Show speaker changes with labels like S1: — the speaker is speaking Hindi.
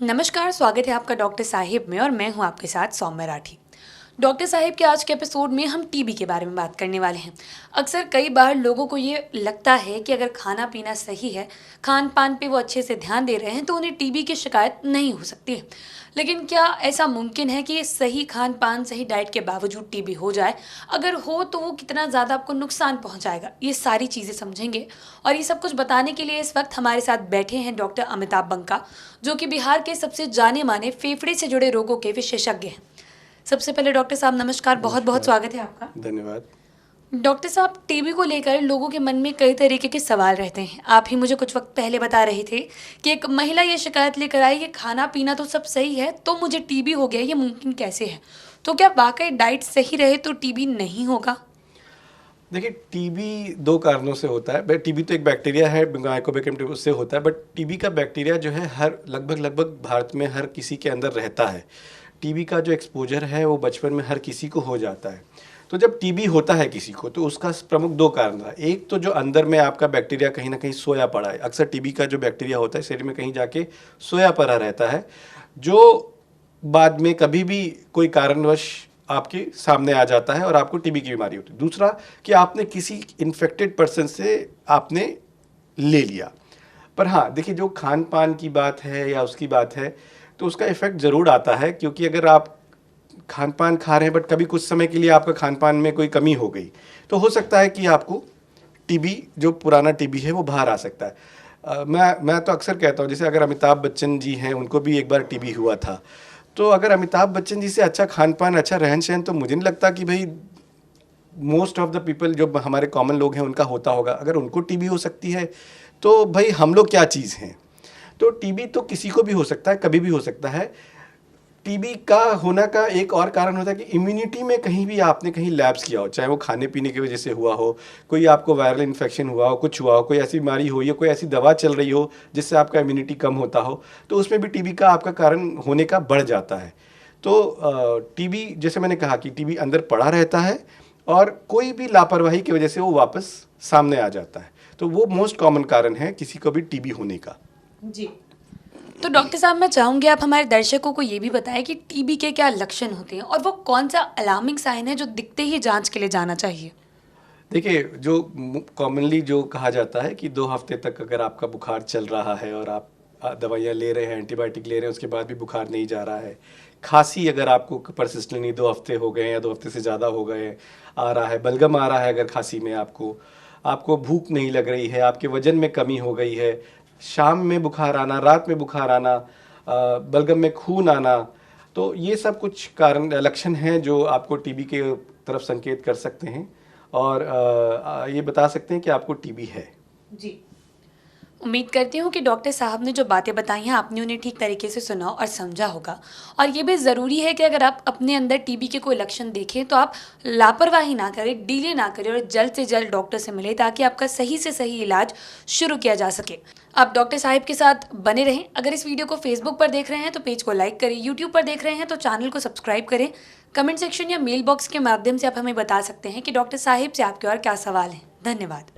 S1: नमस्कार, स्वागत है आपका डॉक्टर साहिब में और मैं हूं आपके साथ सौम्य राठी। डॉक्टर साहिब के आज के एपिसोड में हम टीबी के बारे में बात करने वाले हैं। अक्सर कई बार लोगों को ये लगता है कि अगर खाना पीना सही है, खान पान पे वो अच्छे से ध्यान दे रहे हैं तो उन्हें टीबी की शिकायत नहीं हो सकती है। लेकिन क्या ऐसा मुमकिन है कि सही खान पान, सही डाइट के बावजूद टीबी हो जाए? अगर हो तो वो कितना ज़्यादा आपको नुकसान पहुंचाएगा? ये सारी चीज़ें समझेंगे और ये सब कुछ बताने के लिए इस वक्त हमारे साथ बैठे हैं डॉक्टर अमिताभ बंका, जो कि बिहार के सबसे जाने माने फेफड़े से जुड़े रोगों के विशेषज्ञ हैं। सबसे पहले डॉक्टर साहब नमस्कार, बहुत बहुत स्वागत है आपका।
S2: धन्यवाद।
S1: डॉक्टर साहब, टीबी को लेकर लोगों के मन में कई तरीके के सवाल रहते हैं। आप ही मुझे कुछ वक्त पहले बता रहे थे कि एक महिला ये शिकायत लेकर आई कि खाना पीना तो सब सही है तो मुझे टीबी हो गया, ये मुमकिन कैसे है? तो क्या वाकई डाइट सही रहे तो टीबी नहीं होगा?
S2: देखिए, टीबी दो कारणों से होता है। टीबी तो एक बैक्टीरिया है, माइकोबैक्टीरियम टीबी, उससे होता है। बट टीबी का बैक्टीरिया जो है हर लगभग भारत में हर किसी के अंदर रहता है। टीबी का जो एक्सपोजर है वो बचपन में हर किसी को हो जाता है। तो जब टीबी होता है किसी को तो उसका प्रमुख दो कारण था। एक तो जो अंदर में आपका बैक्टीरिया कहीं ना कहीं सोया पड़ा है। अक्सर टीबी का जो बैक्टीरिया होता है शरीर में कहीं जाके सोया पड़ा रहता है, जो बाद में कभी भी कोई कारणवश आपके सामने आ जाता है और आपको टीबी की बीमारी होती है। दूसरा कि आपने किसी इन्फेक्टेड पर्सन से आपने ले लिया। पर हाँ, देखिए, जो खान पान की बात है या उसकी बात है तो उसका इफेक्ट ज़रूर आता है, क्योंकि अगर आप खान पान खा रहे हैं बट कभी कुछ समय के लिए आपका खान पान में कोई कमी हो गई तो हो सकता है कि आपको टीबी, जो पुराना टीबी है, वो बाहर आ सकता है। मैं तो अक्सर कहता हूँ, जैसे अगर अमिताभ बच्चन जी हैं, उनको भी एक बार टीबी हुआ था। तो अगर अमिताभ बच्चन जी से अच्छा खान पान, अच्छा रहन सहन, तो मुझे नहीं लगता कि भाई मोस्ट ऑफ द पीपल, जो हमारे कॉमन लोग हैं, उनका होता होगा। अगर उनको टीबी हो सकती है तो भाई हम लोग क्या चीज़ हैं। तो टीबी तो किसी को भी हो सकता है, कभी भी हो सकता है। टीबी का होना का एक और कारण होता है कि इम्यूनिटी में कहीं भी आपने कहीं लैप्स किया हो, चाहे वो खाने पीने की वजह से हुआ हो, कोई आपको वायरल इन्फेक्शन हुआ हो, कुछ हुआ हो, कोई ऐसी बीमारी हो या कोई ऐसी दवा चल रही हो जिससे आपका इम्यूनिटी कम होता हो, तो उसमें भी टीबी का आपका कारण होने का बढ़ जाता है। तो टीबी, जैसे मैंने कहा कि टीबी अंदर पड़ा रहता है और कोई भी लापरवाही की वजह से वो वापस सामने आ जाता है। तो वो मोस्ट कॉमन कारण है किसी को भी टीबी होने का।
S1: जी। तो डॉक्टर साहब, मैं चाहूँगी आप हमारे दर्शकों को ये भी बताएं कि टीबी के क्या लक्षण होते हैं और वो कौन सा अलार्मिंग साइन है जो दिखते ही जांच के लिए जाना चाहिए?
S2: देखिए, जो कॉमनली जो कहा जाता है कि 2 हफ्ते तक अगर आपका बुखार चल रहा है और आप दवाइयाँ ले रहे हैं, एंटीबायोटिक ले रहे हैं, उसके बाद भी बुखार नहीं जा रहा है, खांसी अगर आपको परसिस्टेंटली 2 हफ्ते हो गए या 2 हफ्ते से ज़्यादा हो गए आ रहा है, बलगम आ रहा है अगर खांसी में आपको भूख नहीं लग रही है, आपके वजन में कमी हो गई है, शाम में बुखार आना, रात में बुखार आना, बलगम में खून आना, तो ये सब कुछ कारण लक्षण हैं जो आपको टीबी के तरफ संकेत कर सकते हैं और ये बता सकते हैं कि आपको टीबी है।
S1: जी। उम्मीद करती हूँ कि डॉक्टर साहब ने जो बातें बताई हैं आपने उन्हें ठीक तरीके से सुना और समझा होगा। और ये भी ज़रूरी है कि अगर आप अपने अंदर टीबी के कोई लक्षण देखें तो आप लापरवाही ना करें, डिले ना करें और जल्द से जल्द डॉक्टर से मिलें ताकि आपका सही से सही इलाज शुरू किया जा सके। आप डॉक्टर साहिब के साथ बने रहें। अगर इस वीडियो को फेसबुक पर देख रहे हैं तो पेज को लाइक करें, यूट्यूब पर देख रहे हैं तो चैनल को सब्सक्राइब करें। कमेंट सेक्शन या मेल बॉक्स के माध्यम से आप हमें बता सकते हैं कि डॉक्टर साहिब से आपके और क्या सवाल हैं। धन्यवाद।